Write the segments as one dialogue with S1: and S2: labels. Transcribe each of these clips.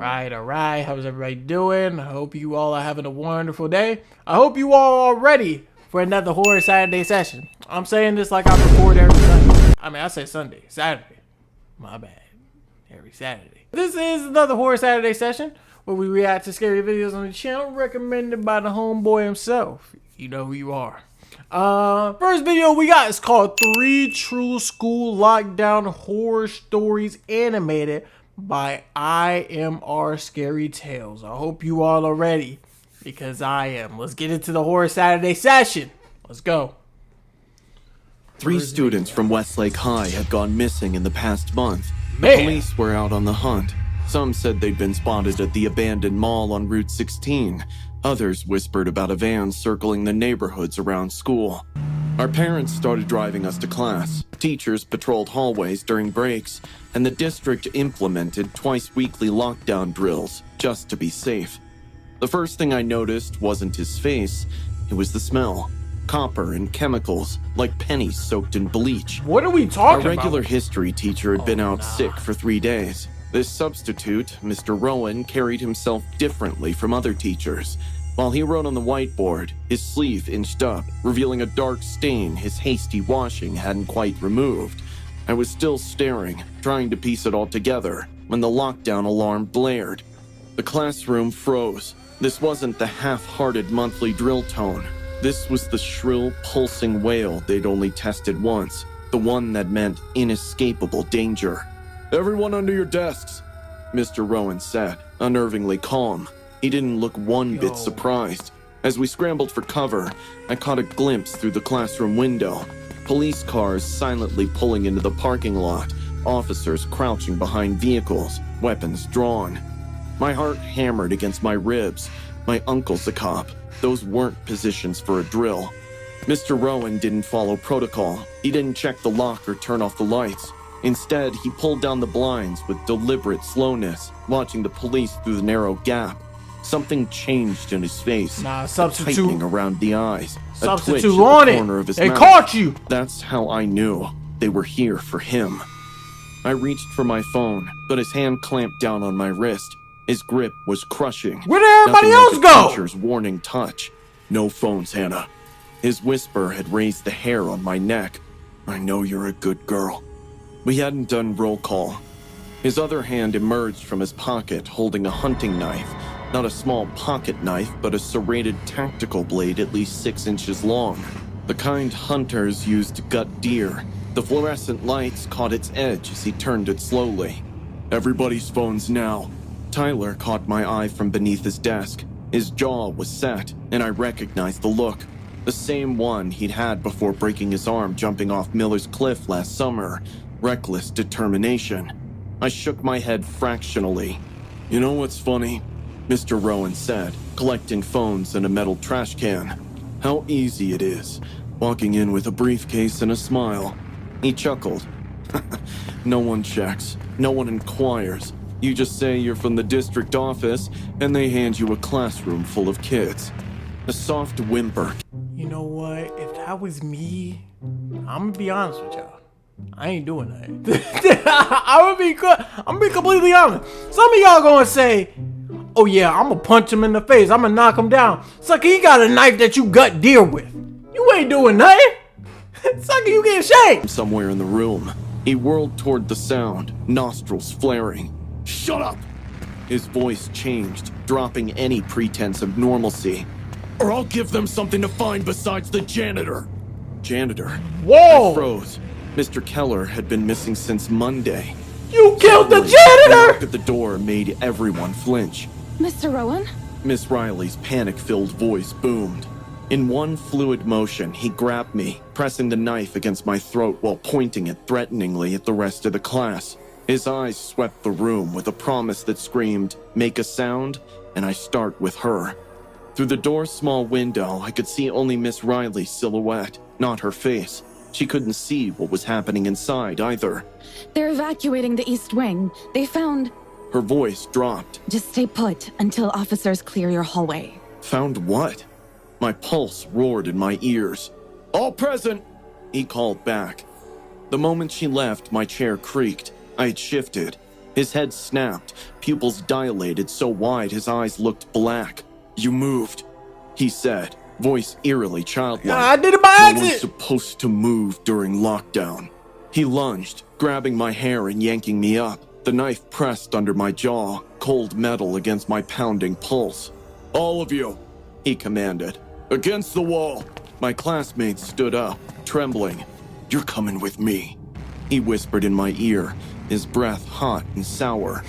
S1: Alright. How's everybody doing? I hope you all are having a wonderful day. I hope you all are ready for another Horror Saturday session. I'm saying this like I record every Sunday. I say Sunday. Saturday. My bad. Every Saturday. This is another Horror Saturday session where we react to scary videos on the channel recommended by the homeboy himself. You know who you are. First video we got is called 3 True School Lockdown Horror Stories Animated by IMR Scary Tales. I hope you all are ready, because I am. Let's get into the Horror Saturday session. Let's go.
S2: 3 students from Westlake High had gone missing in the past month.
S1: Man.
S2: Police were out on the hunt. Some said they'd been spotted at the abandoned mall on Route 16. Others whispered about a van circling the neighborhoods around school. Our parents started driving us to class. Teachers patrolled hallways during breaks, and the district implemented twice-weekly lockdown drills just to be safe. The first thing I noticed wasn't his face, it was the smell. Copper and chemicals, like pennies soaked in bleach.
S1: What are we talking
S2: Our regular
S1: about?
S2: history teacher had been out sick for 3 days. This substitute, Mr. Rowan, carried himself differently from other teachers. While he wrote on the whiteboard, his sleeve inched up, revealing a dark stain his hasty washing hadn't quite removed. I was still staring, trying to piece it all together, when the lockdown alarm blared. The classroom froze. This wasn't the half-hearted monthly drill tone. This was the shrill, pulsing wail they'd only tested once, the one that meant inescapable danger. "Everyone under your desks," Mr. Rowan said, unnervingly calm. He didn't look one bit surprised. As we scrambled for cover, I caught a glimpse through the classroom window. Police cars silently pulling into the parking lot, officers crouching behind vehicles, weapons drawn. My heart hammered against my ribs. My uncle's a cop. Those weren't positions for a drill. Mr. Rowan didn't follow protocol. He didn't check the lock or turn off the lights. Instead, he pulled down the blinds with deliberate slowness, watching the police through the narrow gap. Something changed in his face.
S1: Substitute.
S2: Tightening around the eyes.
S1: Substitute
S2: a twitch
S1: on
S2: at the
S1: it.
S2: corner of his
S1: They
S2: mouth.
S1: caught you.
S2: That's how I knew they were here for him. I reached for my phone, but his hand clamped down on my wrist. His grip was crushing.
S1: Where did everybody
S2: Nothing
S1: else
S2: like a
S1: go?
S2: teacher's warning touch. "No phones, Hannah." His whisper had raised the hair on my neck. "I know you're a good girl." We hadn't done roll call. His other hand emerged from his pocket holding a hunting knife. Not a small pocket knife, but a serrated tactical blade at least 6 inches long. The kind hunters used to gut deer. The fluorescent lights caught its edge as he turned it slowly. "Everybody's phones now." Tyler caught my eye from beneath his desk. His jaw was set, and I recognized the look. The same one he'd had before breaking his arm jumping off Miller's Cliff last summer. Reckless determination. I shook my head fractionally. "You know what's funny?" Mr. Rowan said, collecting phones in a metal trash can. "How easy it is, walking in with a briefcase and a smile." He chuckled. "No one checks, no one inquires. You just say you're from the district office, and they hand you a classroom full of kids." A soft whimper.
S1: You know what? If that was me, I'm gonna be honest with y'all. I ain't doing that. I'm gonna be completely honest. Some of y'all gonna say, "Oh yeah, I'm gonna punch him in the face. I'm gonna knock him down." Sucker, he got a knife that you gut deer with. You ain't doing nothing. Sucker, you get shamed.
S2: Somewhere in the room, he whirled toward the sound, nostrils flaring. "Shut up!" His voice changed, dropping any pretense of normalcy. "Or I'll give them something to find besides the janitor." Janitor?
S1: Whoa!
S2: I froze. Mr. Keller had been missing since Monday.
S1: You killed the
S2: Suddenly, the knock
S1: janitor!
S2: at the door made everyone flinch.
S3: Mr. Rowan?
S2: Miss Riley's panic-filled voice boomed. In one fluid motion, he grabbed me, pressing the knife against my throat while pointing it threateningly at the rest of the class. His eyes swept the room with a promise that screamed, "Make a sound, and I start with her." Through the door's small window, I could see only Miss Riley's silhouette, not her face. She couldn't see what was happening inside either.
S3: They're evacuating the East Wing. They found...
S2: Her voice dropped.
S3: Just stay put until officers clear your hallway.
S2: Found what? My pulse roared in my ears. "All present!" he called back. The moment she left, my chair creaked. I had shifted. His head snapped, pupils dilated so wide his eyes looked black. "You moved," he said, voice eerily childlike.
S1: I did it by
S2: "No one's
S1: accident."
S2: supposed to move during lockdown." He lunged, grabbing my hair and yanking me up, the knife pressed under my jaw, cold metal against my pounding pulse. "All of you," he commanded. "Against the wall." My classmates stood up, trembling. "You're coming with me," he whispered in my ear, his breath hot and sour.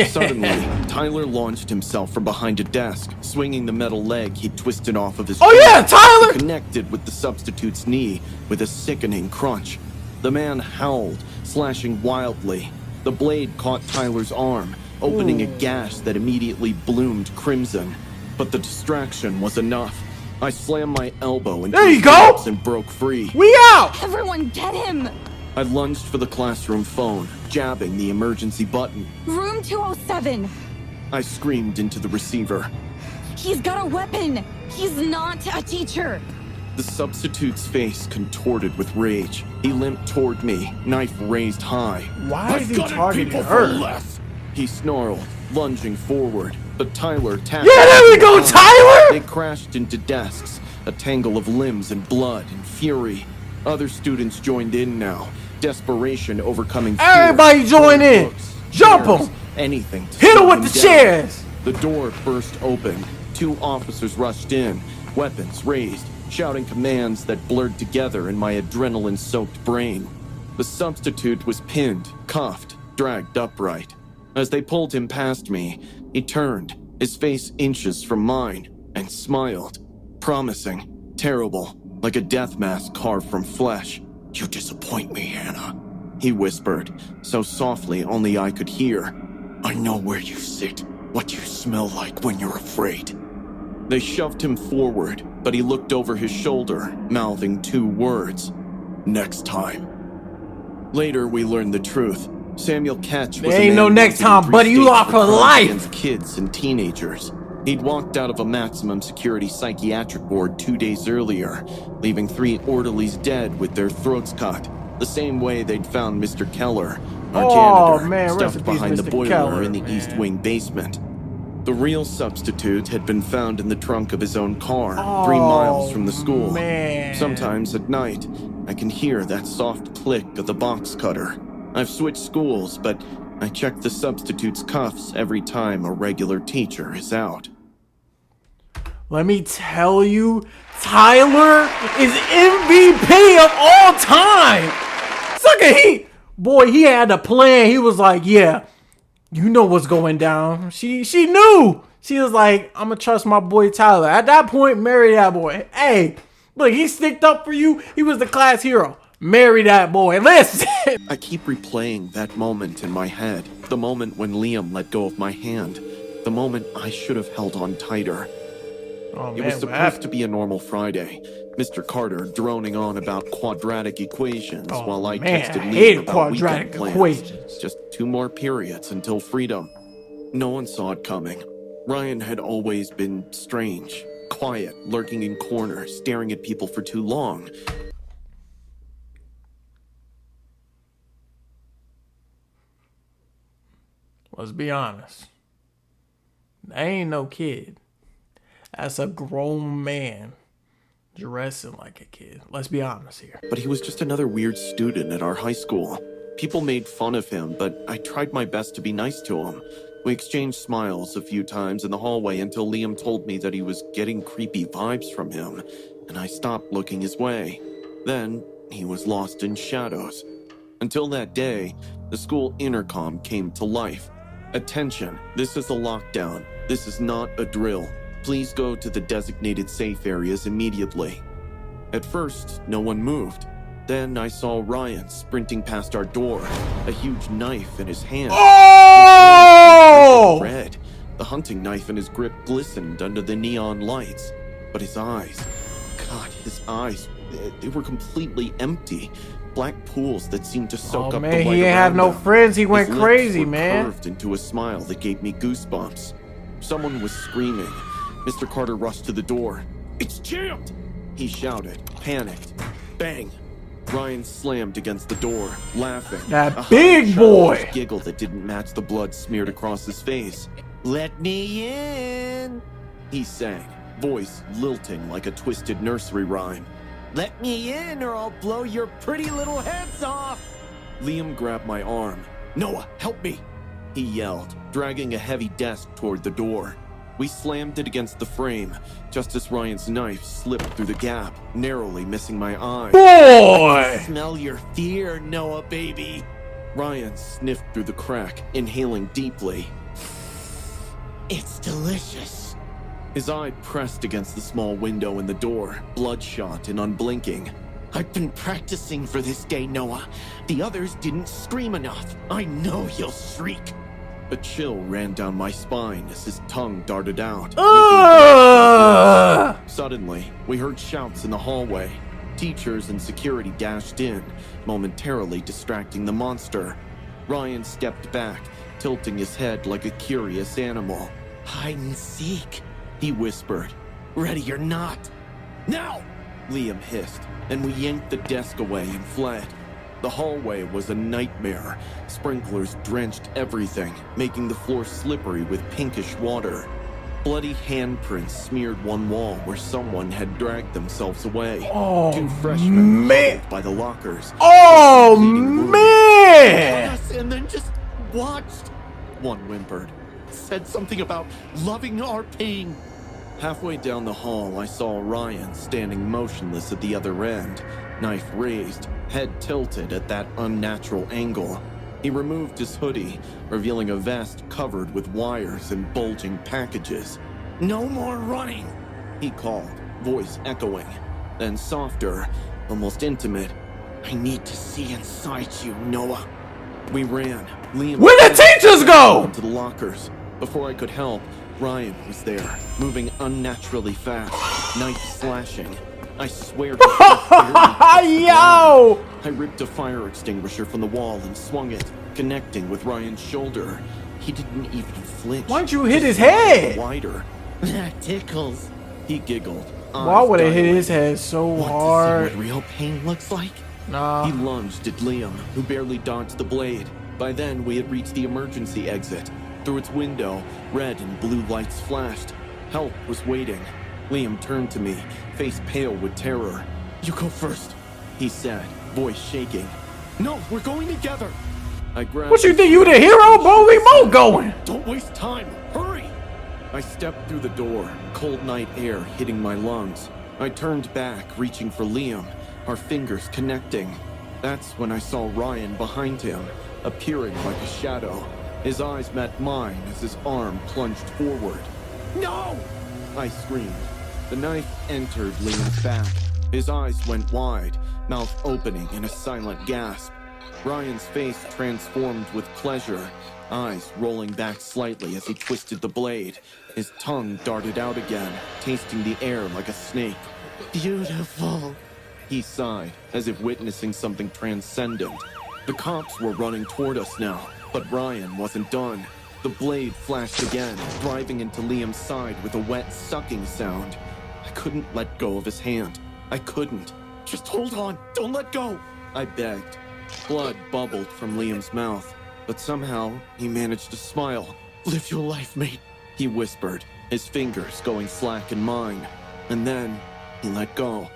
S2: Suddenly, Tyler launched himself from behind a desk, swinging the metal leg he'd twisted off of his
S1: Oh yeah,
S2: foot.
S1: Tyler!
S2: It connected with the substitute's knee with a sickening crunch. The man howled, slashing wildly. The blade caught Tyler's arm, opening a gash that immediately bloomed crimson. But the distraction was enough. I slammed my elbow into
S1: There you
S2: his
S1: go!
S2: ribs and broke free.
S1: We out!
S3: Everyone, get him!
S2: I lunged for the classroom phone, jabbing the emergency button.
S3: Room 207.
S2: I screamed into the receiver.
S3: He's got a weapon. He's not a teacher.
S2: The substitute's face contorted with rage. He limped toward me, knife raised high.
S1: Why is he targeting her?
S2: He snarled, lunging forward, but Tyler tackled.
S1: Yeah, there we
S2: him
S1: go,
S2: down.
S1: Tyler!
S2: They crashed into desks, a tangle of limbs and blood and fury. Other students joined in now, desperation overcoming fear.
S1: Everybody join in!
S2: Books,
S1: Jump
S2: chairs,
S1: him!
S2: Anything to
S1: Hit him
S2: slow
S1: with
S2: them
S1: the
S2: down.
S1: chairs!
S2: The door burst open. 2 officers rushed in, weapons raised, shouting commands that blurred together in my adrenaline-soaked brain. The substitute was pinned, cuffed, dragged upright. As they pulled him past me, he turned, his face inches from mine, and smiled. Promising, terrible, like a death mask carved from flesh. "You disappoint me, Hannah," he whispered, so softly only I could hear. "I know where you sit, what you smell like when you're afraid." They shoved him forward, but he looked over his shoulder, mouthing 2 words. "Next time." Later, we learned the truth. Samuel Ketch was
S1: There
S2: a
S1: ain't
S2: man
S1: no next
S2: wanted in
S1: time,
S2: 3
S1: buddy. You
S2: states
S1: locked
S2: for
S1: for
S2: crimes
S1: life.
S2: against kids and teenagers. He'd walked out of a maximum security psychiatric ward 2 days earlier, leaving 3 orderlies dead with their throats cut, the same way they'd found Mr. Keller, our
S1: Oh,
S2: janitor,
S1: man, rest in
S2: stuffed
S1: peace,
S2: behind the
S1: Mr.
S2: boiler
S1: Keller,
S2: in the
S1: man.
S2: East Wing basement. The real substitute had been found in the trunk of his own car, 3 miles from the school.
S1: Man.
S2: Sometimes at night, I can hear that soft click of the box cutter. I've switched schools, but I check the substitute's cuffs every time a regular teacher is out.
S1: Let me tell you, Tyler is MVP of all time. Sucker, he had a plan. He was like, yeah, you know what's going down. She knew. She was like, I'm going to trust my boy Tyler. At that point, marry that boy. Hey, look, he sticked up for you. He was the class hero. Marry that boy. Listen.
S2: I keep replaying that moment in my head. The moment when Liam let go of my hand. The moment I should have held on tighter.
S1: Oh,
S2: It was supposed to be a normal Friday. Mr. Carter droning on about quadratic equations
S1: Oh,
S2: while I
S1: man,
S2: texted
S1: I
S2: Liam
S1: hate
S2: about
S1: quadratic
S2: weekend plans.
S1: equations.
S2: Just 2 more periods until freedom. No one saw it coming. Ryan had always been strange, quiet, lurking in corners, staring at people for too long.
S1: Let's be honest. That ain't no kid. That's a grown man dressing like a kid. Let's be honest here.
S2: But he was just another weird student at our high school. People made fun of him, but I tried my best to be nice to him. We exchanged smiles a few times in the hallway until Liam told me that he was getting creepy vibes from him, and I stopped looking his way. Then he was lost in shadows. Until that day, the school intercom came to life. "Attention, this is a lockdown. This is not a drill. Please go to the designated safe areas immediately." At first, no one moved. Then I saw Ryan sprinting past our door, a huge knife in his hand.
S1: Oh!
S2: Red. The hunting knife in his grip glistened under the neon lights. But his eyes, God, his eyes, they were completely empty. Black pools that seemed to soak up
S1: man,
S2: the light
S1: he ain't have
S2: around
S1: no
S2: them.
S1: friends. He
S2: His
S1: went
S2: lips
S1: crazy,
S2: were
S1: man.
S2: curved into a smile that gave me goosebumps. Someone was screaming. Mr. Carter rushed to the door. "It's jammed!" he shouted, panicked. Bang! Ryan slammed against the door, laughing.
S1: That
S2: A high,
S1: big
S2: childish
S1: boy.
S2: giggle that didn't match the blood smeared across his face. "Let me in," he sang, voice lilting like a twisted nursery rhyme. "Let me in or I'll blow your pretty little heads off." Liam grabbed my arm. "Noah, help me," he yelled, dragging a heavy desk toward the door. We slammed it against the frame, just as Ryan's knife slipped through the gap, narrowly missing my eye.
S1: Boy!
S2: "Smell your fear, Noah, baby." Ryan sniffed through the crack, inhaling deeply. "It's delicious." His eye pressed against the small window in the door, bloodshot and unblinking. "I've been practicing for this day, Noah. The others didn't scream enough. I know you'll shriek." A chill ran down my spine as his tongue darted out. Suddenly, we heard shouts in the hallway. Teachers and security dashed in, momentarily distracting the monster. Ryan stepped back, tilting his head like a curious animal. "Hide and seek," he whispered. "Ready or not." "Now!" Liam hissed, and we yanked the desk away and fled. The hallway was a nightmare. Sprinklers drenched everything, making the floor slippery with pinkish water. Bloody handprints smeared one wall where someone had dragged themselves away.
S1: Oh,
S2: Two freshmen
S1: man.
S2: huddled by the lockers.
S1: Oh,
S2: bleeding wounds.
S1: man!
S2: Us and then just watched. One whimpered. Said something about loving our pain. Halfway down the hall, I saw Ryan standing motionless at the other end, knife raised, head tilted at that unnatural angle. He removed his hoodie, revealing a vest covered with wires and bulging packages. "No more running," he called, voice echoing. Then softer, almost intimate. "I need to see inside you, Noah." We ran. Liam
S1: Where'd the teachers go?
S2: into the lockers. Before I could help, Ryan was there, moving unnaturally fast, knife slashing. I swear to God,
S1: Yo!
S2: I ripped a fire extinguisher from the wall and swung it, connecting with Ryan's shoulder. He didn't even flinch.
S1: Why'd you hit his
S2: Just
S1: head?
S2: wider. "That tickles," he giggled.
S1: Why
S2: eyes
S1: would it hit his
S2: dilated.
S1: head so
S2: Want to see
S1: hard?
S2: what real pain looks like?
S1: Nah.
S2: He lunged at Liam, who barely dodged the blade. By then, we had reached the emergency exit. Through its window, red and blue lights flashed. Help was waiting. Liam turned to me, face pale with terror. "You go first," he said, voice shaking. "No, we're going together." I grabbed
S1: What you
S2: his
S1: think, you the
S2: shirt
S1: hero?
S2: and
S1: Boy, we
S2: shook his
S1: both
S2: hand.
S1: going.
S2: "Don't waste time. Hurry!" I stepped through the door, cold night air hitting my lungs. I turned back, reaching for Liam, our fingers connecting. That's when I saw Ryan behind him, appearing like a shadow. His eyes met mine as his arm plunged forward. "No!" I screamed. The knife entered Liam's back. His eyes went wide, mouth opening in a silent gasp. Ryan's face transformed with pleasure, eyes rolling back slightly as he twisted the blade. His tongue darted out again, tasting the air like a snake. "Beautiful," he sighed, as if witnessing something transcendent. The cops were running toward us now, but Ryan wasn't done. The blade flashed again, driving into Liam's side with a wet sucking sound. I couldn't let go of his hand. I couldn't. "Just hold on, don't let go," I begged. Blood bubbled from Liam's mouth, but somehow he managed to smile. "Live your life, mate," he whispered, his fingers going slack in mine. And then he let go.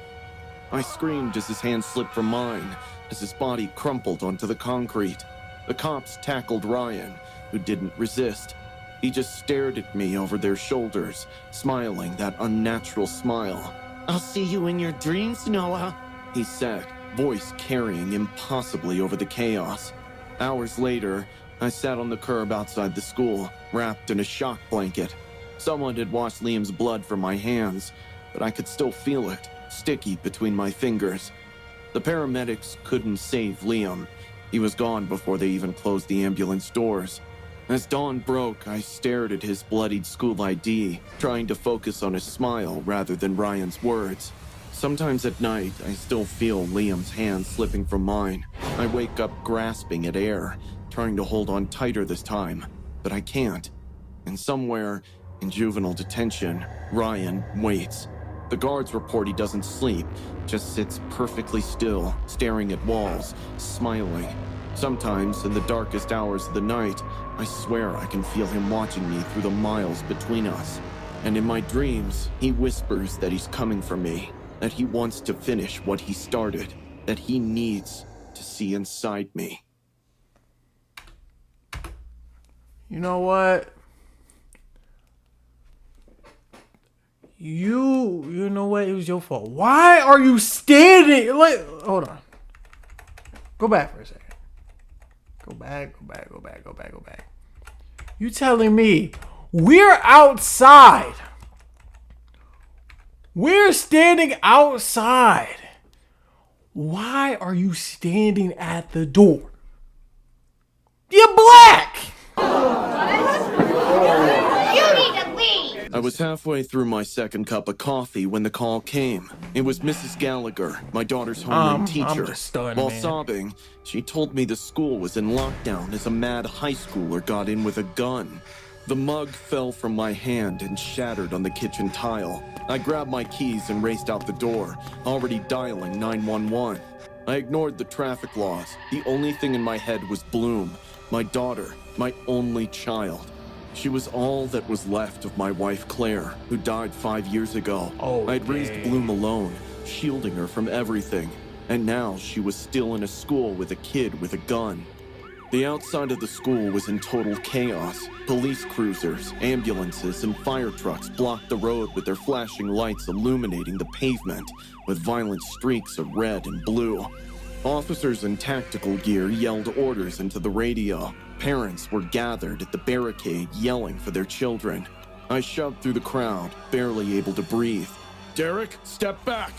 S2: I screamed as his hand slipped from mine, as his body crumpled onto the concrete. The cops tackled Ryan, who didn't resist. He just stared at me over their shoulders, smiling that unnatural smile. "I'll see you in your dreams, Noah," he said, voice carrying impossibly over the chaos. Hours later, I sat on the curb outside the school, wrapped in a shock blanket. Someone had washed Liam's blood from my hands, but I could still feel it, sticky between my fingers. The paramedics couldn't save Liam. He was gone before they even closed the ambulance doors. As dawn broke, I stared at his bloodied school ID, trying to focus on his smile rather than Ryan's words. Sometimes at night, I still feel Liam's hand slipping from mine. I wake up grasping at air, trying to hold on tighter this time, but I can't. And somewhere, in juvenile detention, Ryan waits. The guards report he doesn't sleep, just sits perfectly still, staring at walls, smiling. Sometimes, in the darkest hours of the night, I swear I can feel him watching me through the miles between us. And in my dreams, he whispers that he's coming for me, that he wants to finish what he started, that he needs to see inside me.
S1: You know what? You know what? It was your fault. Why are you standing? Like, hold on. Go back for a second. Go back. You telling me we're outside? We're standing outside. Why are you standing at the door? You're black.
S3: You need to leave!
S2: I was halfway through my second cup of coffee when the call came. It was Mrs. Gallagher, my daughter's homeroom teacher.
S1: I'm just stunned,
S2: While
S1: man.
S2: sobbing, she told me the school was in lockdown as a mad high schooler got in with a gun. The mug fell from my hand and shattered on the kitchen tile. I grabbed my keys and raced out the door, already dialing 911. I ignored the traffic laws. The only thing in my head was Bloom, my daughter, my only child. She was all that was left of my wife Claire, who died 5 years ago. I'd raised Bloom alone, shielding her from everything. And now she was still in a school with a kid with a gun. The outside of the school was in total chaos. Police cruisers, ambulances, and fire trucks blocked the road with their flashing lights illuminating the pavement with violent streaks of red and blue. Officers in tactical gear yelled orders into the radio. Parents were gathered at the barricade yelling for their children. I shoved through the crowd, barely able to breathe. "Derek, step back!"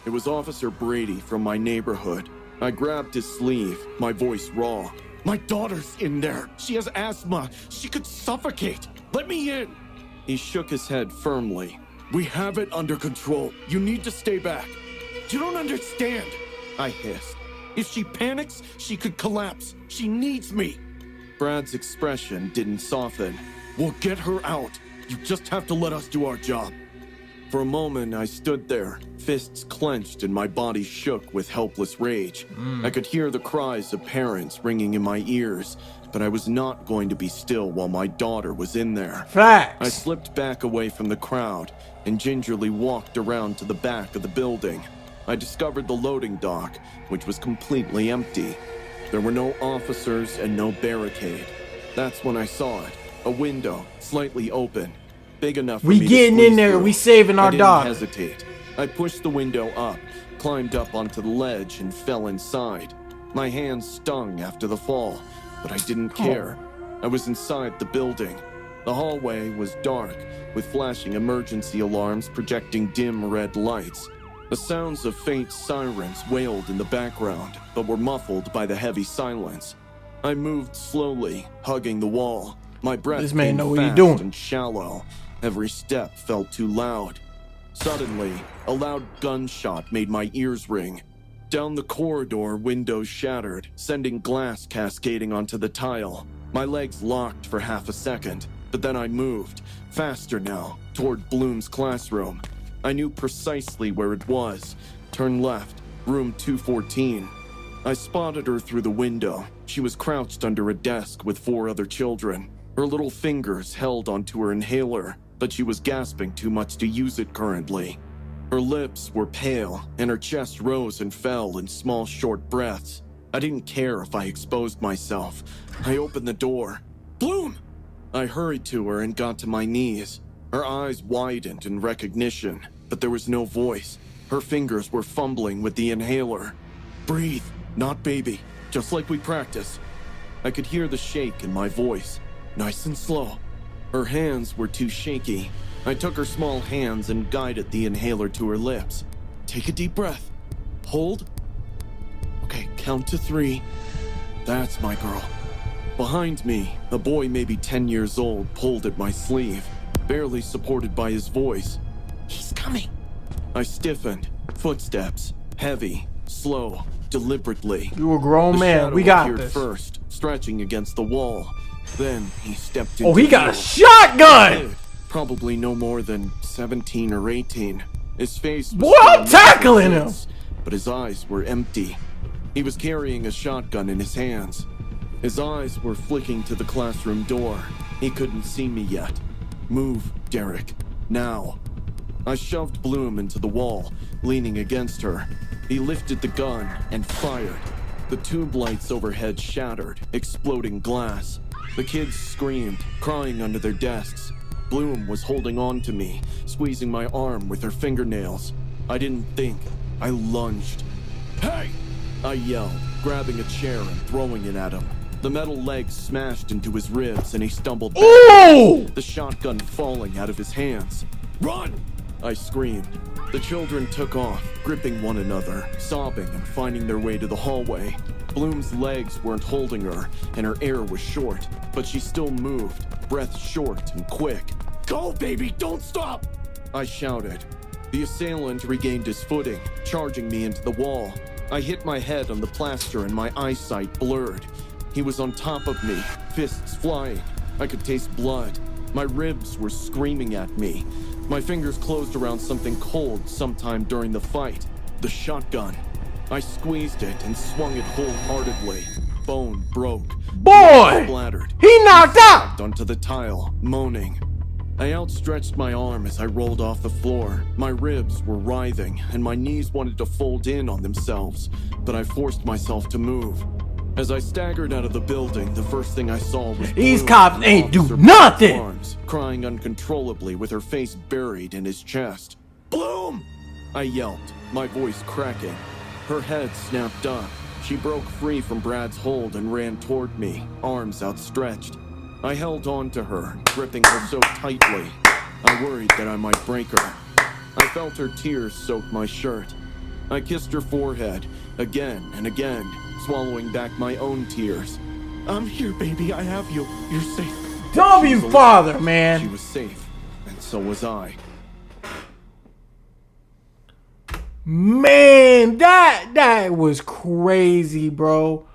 S2: It was Officer Brady from my neighborhood. I grabbed his sleeve, my voice raw. "My daughter's in there. She has asthma. She could suffocate. Let me in." He shook his head firmly. "We have it under control. You need to stay back." "You don't understand," I hissed. "If she panics, she could collapse. She needs me." Brad's expression didn't soften. "We'll get her out. You just have to let us do our job." For a moment, I stood there, fists clenched and my body shook with helpless rage. I could hear the cries of parents ringing in my ears, but I was not going to be still while my daughter was in there.
S1: Facts.
S2: I slipped back away from the crowd and gingerly walked around to the back of the building. I discovered the loading dock, which was completely empty. There were no officers and no barricade. That's when I saw it. A window, slightly open. Big enough for
S1: We
S2: me to
S1: getting in
S2: squeeze
S1: there.
S2: through.
S1: We saving our
S2: I didn't
S1: daughter.
S2: hesitate. I pushed the window up, climbed up onto the ledge, and fell inside. My hands stung after the fall, but I didn't care. I was inside the building. The hallway was dark, with flashing emergency alarms projecting dim red lights. The sounds of faint sirens wailed in the background, but were muffled by the heavy silence. I moved slowly, hugging the wall. My breath
S1: This man
S2: came
S1: know what he
S2: fast
S1: doing.
S2: and shallow. Every step felt too loud. Suddenly, a loud gunshot made my ears ring. Down the corridor, windows shattered, sending glass cascading onto the tile. My legs locked for half a second, but then I moved, faster now, toward Bloom's classroom. I knew precisely where it was. Turn left, room 214. I spotted her through the window. She was crouched under a desk with 4 other children. Her little fingers held onto her inhaler, but she was gasping too much to use it currently. Her lips were pale, and her chest rose and fell in small, short breaths. I didn't care if I exposed myself. I opened the door. "Bloom!" I hurried to her and got to my knees. Her eyes widened in recognition, but there was no voice. Her fingers were fumbling with the inhaler. "Breathe, not baby, just like we practice." I could hear the shake in my voice. Nice and slow. Her hands were too shaky. I took her small hands and guided the inhaler to her lips. Take a deep breath. Hold. Okay, count to 3. That's my girl. Behind me, a boy maybe 10 years old pulled at my sleeve, barely supported by his voice. "He's coming." I stiffened. Footsteps. Heavy, slow, deliberately.
S1: You a grown
S2: The
S1: man.
S2: shadow
S1: We got
S2: appeared
S1: this.
S2: first, stretching against the wall. Then he stepped into
S1: Oh, he got a
S2: view.
S1: shotgun.
S2: Kid, probably no more than 17 or 18. His face was
S1: Boy,
S2: still
S1: I'm
S2: a
S1: tackling him.
S2: mess, but his eyes were empty. He was carrying a shotgun in his hands. His eyes were flicking to the classroom door. He couldn't see me yet. Move, Derek. Now. I shoved Bloom into the wall, leaning against her. He lifted the gun and fired. The tube lights overhead shattered, exploding glass. The kids screamed, crying under their desks. Bloom was holding on to me, squeezing my arm with her fingernails. I didn't think. I lunged. Hey! I yelled, grabbing a chair and throwing it at him. The metal legs smashed into his ribs and he stumbled back,
S1: Ooh!
S2: the shotgun falling out of his hands. Run! I screamed. The children took off, gripping one another, sobbing and finding their way to the hallway. Bloom's legs weren't holding her, and her air was short, but she still moved, breath short and quick. Go, baby, don't stop! I shouted. The assailant regained his footing, charging me into the wall. I hit my head on the plaster and my eyesight blurred. He was on top of me, fists flying. I could taste blood. My ribs were screaming at me. My fingers closed around something cold sometime during the fight. The shotgun. I squeezed it and swung it wholeheartedly. Bone broke.
S1: Boy!
S2: Splattered.
S1: He knocked out!
S2: Onto the tile, moaning. I outstretched my arm as I rolled off the floor. My ribs were writhing, and my knees wanted to fold in on themselves, but I forced myself to move. As I staggered out of the building, the first thing I saw was
S1: These
S2: Bloom
S1: cops
S2: in
S1: ain't do
S2: Officer
S1: nothing.
S2: Black's arms, crying uncontrollably with her face buried in his chest. Bloom! I yelped, my voice cracking. Her head snapped up. She broke free from Brad's hold and ran toward me, arms outstretched. I held on to her, gripping her so tightly. I worried that I might break her. I felt her tears soak my shirt. I kissed her forehead, again and again, swallowing back my own tears. I'm here, baby, I have you. You're safe.
S1: W
S2: She was
S1: father,
S2: alive.
S1: man.
S2: She was safe, and so was I.
S1: Man, that was crazy, bro.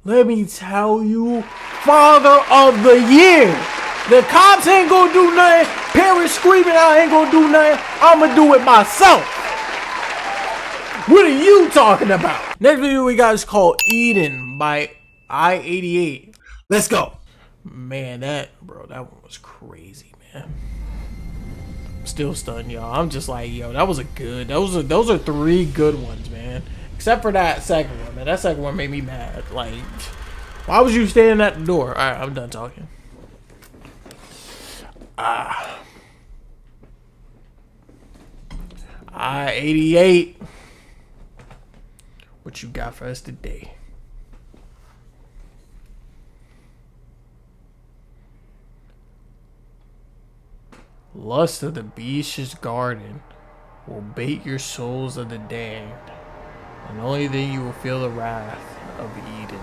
S1: Let me tell you, Father of the Year. The cops ain't gonna do nothing. Parents screaming out ain't gonna do nothing. I'ma do it myself. What are you talking about? Next video we got is called Eden by I-88. Let's go. Man, that one was crazy, man. I'm still stunned, y'all. I'm just like, yo, that was a good. Those are 3 good ones, man. Except for that second one, man. That second one made me mad. Like, why was you standing at the door? All right, I'm done talking. I-88. What you got for us today? Lust of the beast's garden will bait your souls of the damned, and only then you will feel the wrath of Eden.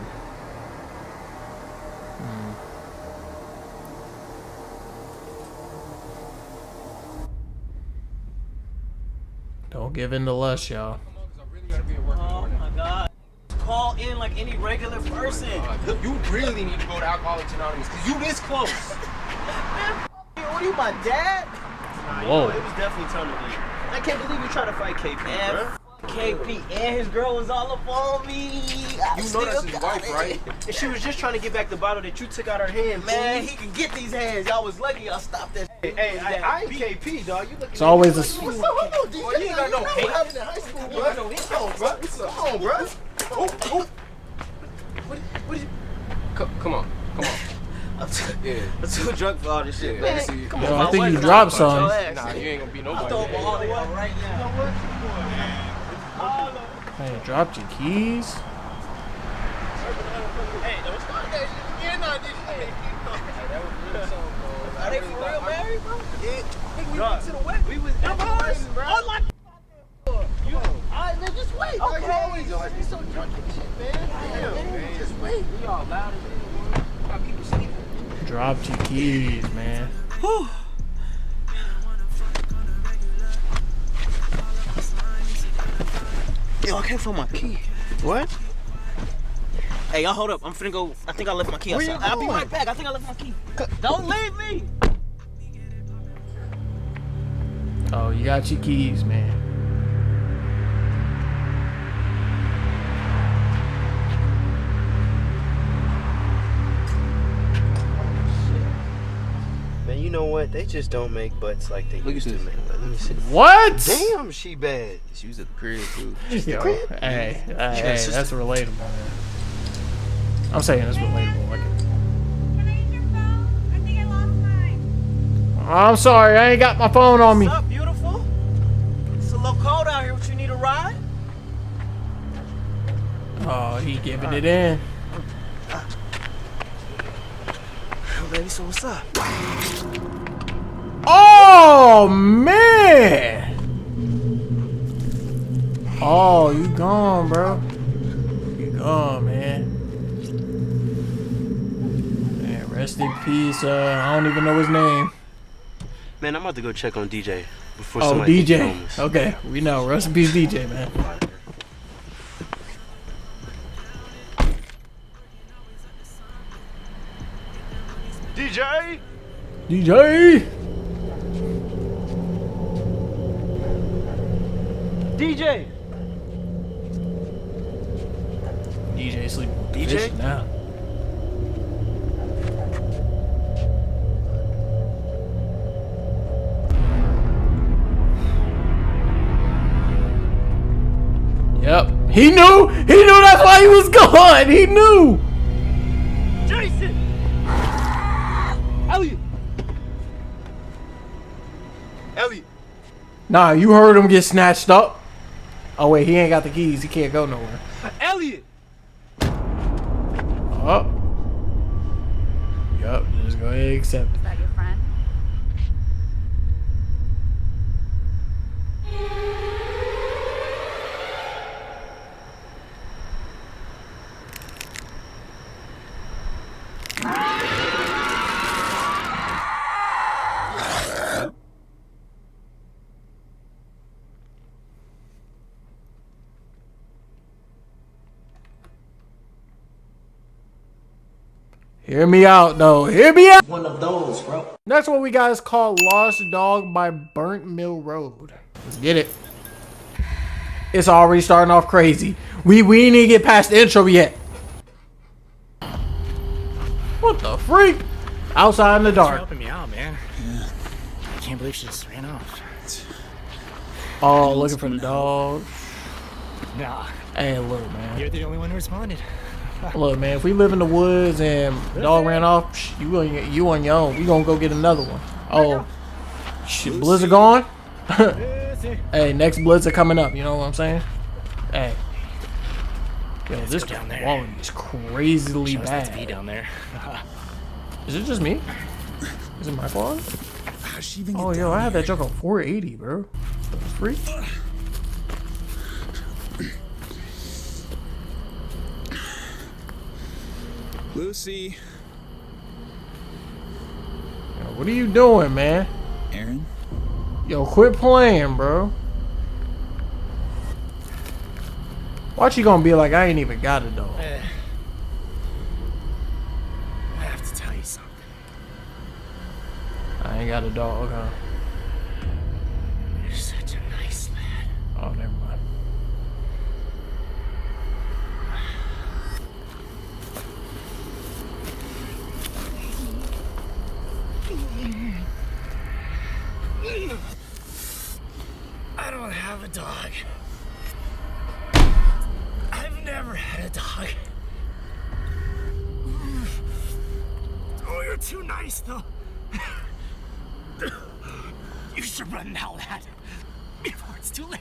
S1: Don't give in to lust, y'all.
S4: Oh my God. Call in like any regular person.
S5: You really need to go to Alcoholics Anonymous because you this close.
S4: Man, what are you, my dad? Nah, you
S1: Whoa.
S4: know, it was definitely turning to you. I can't believe you tried to fight KP, man. KP and his girl was all up on me.
S5: You know that's his wife, right?
S4: And she was just trying to get back the bottle that you took out her hand. Man, he can get these hands. Y'all was lucky y'all stopped that. Hey, I ain't KP, dog. You looking
S1: It's always a.
S4: What's up? Hold on, DJ.
S5: Boy, you ain't got no hate.
S4: What happened in high school, bro? No hate. Come on, bro. Come on, bro. Oh. What is you?
S5: Come on.
S4: I'm
S5: Yeah.
S4: too drunk for all this shit,
S5: Yeah,
S4: man.
S5: see.
S4: Come
S1: Yo,
S4: on,
S1: I
S4: my
S1: think
S4: wife
S1: you
S4: and
S1: dropped
S4: punch your
S1: some.
S4: ass.
S5: Nah, you ain't gonna be
S4: I'm
S5: nobody.
S4: throwing all of y'all right now.
S1: Hey, dropped your keys.
S4: Hey, don't start that shit again on this shit. Are they for real married, bro? Yeah. We went to the wedding. We was at the wedding, bro. Unlock the door. Alright, man, just wait. Okay. You always be so drunk and shit, man. Damn, man. Just wait. We all loud as hell. Got people sleeping.
S1: Dropped your keys, man.
S4: Whew. Yo, I can't find my key. What? Hey, y'all hold up. I'm finna go. I think I left my key outside. I'll be right back. I think I left my key. Don't leave me.
S1: Oh, you got your keys, man.
S4: what? They just don't make butts like they used to, man. Let me see.
S1: What?
S4: Damn, she bad.
S5: She was at the crib too.
S1: Yo, hey, that's relatable, man. I'm saying it's relatable. Like,
S3: Can I use your phone? I think I lost mine.
S1: I'm sorry, I ain't got my phone on me.
S4: What's up, beautiful? It's a little cold out here. What, you need a ride?
S1: Oh, he giving it in.
S4: Oh, baby, so what's up?
S1: Oh man! Oh, you gone, bro? You gone, man. Man, rest in peace. I don't even know his name.
S4: Man, I'm about to go check on DJ before
S1: Oh,
S4: somebody thinks
S1: DJ.
S4: you're homeless.
S1: Okay, we know. Rest in peace, DJ, man.
S4: DJ!
S1: DJ.
S4: DJ!
S1: DJ sleeping.
S4: DJ?
S1: Now. Yep. He knew. He knew that's why he was gone. He knew.
S4: Jason! Elliot! Elliot!
S1: Nah, you heard him get snatched up. Oh wait, he ain't got the keys. He can't go nowhere.
S4: Elliot!
S1: Oh. Yup. Just go ahead and accept it.
S3: Is that your friend?
S1: Hear me out, though. Hear me out.
S4: One of those, bro.
S1: Next one we got is called Lost Dog by Burnt Mill Road. Let's get it. It's already starting off crazy. We ain't even get past the intro yet. What the freak? Outside in the dark.
S6: Helping me out, man. I can't believe she just ran off.
S1: Oh, looking for the dog.
S6: Nah,
S1: Hey, look, man.
S6: you're the only one who responded.
S1: Look, man. If we live in the woods and the dog ran off, you on your own. We gonna go get another one. Oh, shit. Blizzard gone? Hey, next Blizzard coming up. You know what I'm saying? Hey. Yo, this
S6: go down there.
S1: quality is crazily
S6: She wants to be
S1: bad.
S6: down there.
S1: Is it just me? Is it my quality?
S7: How'd she even get
S1: Oh, yo,
S7: down
S1: I had
S7: here?
S1: that joke on 480, bro. That's free.
S7: Lucy.
S1: Yo, what are you doing, man?
S7: Aaron?
S1: Yo, quit playing, bro. Watch you gonna be like, I ain't even got a dog.
S6: I have to tell you something.
S1: I ain't got a dog, huh?
S6: You're such a nice lad.
S1: Oh, never mind.
S6: I don't have a dog. I've never had a dog. Oh, you're too nice, though. You should run now, lad. Before it's too late.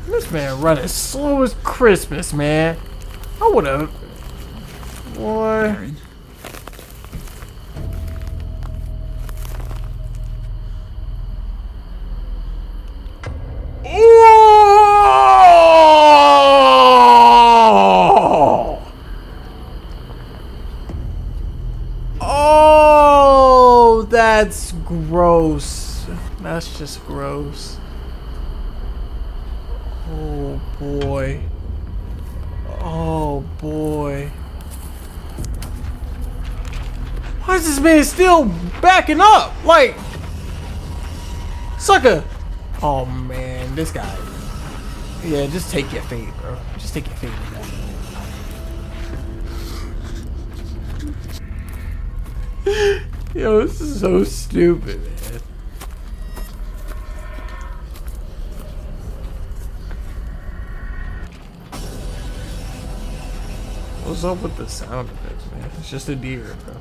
S1: This man running slow as Christmas, man. I would've. Boy.
S7: Aaron?
S1: Oh! Oh, that's gross. That's just gross. Oh boy. Oh boy. Why is this man still backing up? Like, sucker. Oh man, this guy. Yeah, just take your fate, bro. Just take your fate with that. Yo, this is so stupid, man. What's up with the sound effects, man? It's just a deer, bro.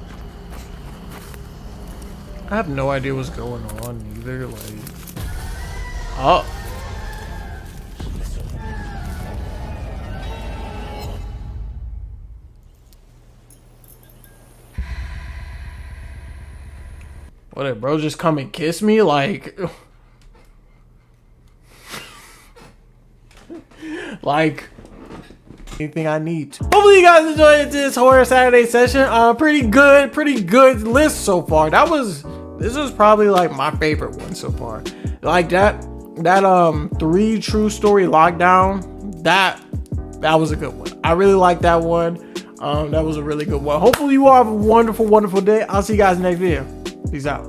S1: I have no idea what's going on either. Like, oh. What, did bro just come and kiss me? Like, like anything I need to. Hopefully you guys enjoyed this Horror Saturday session. Pretty good list so far. This was probably like my favorite one so far. Like that 3 True Story Lockdown, that was a good one. I really like that one. That was a really good one. Hopefully you all have a wonderful day. I'll see you guys in the next video. Peace out.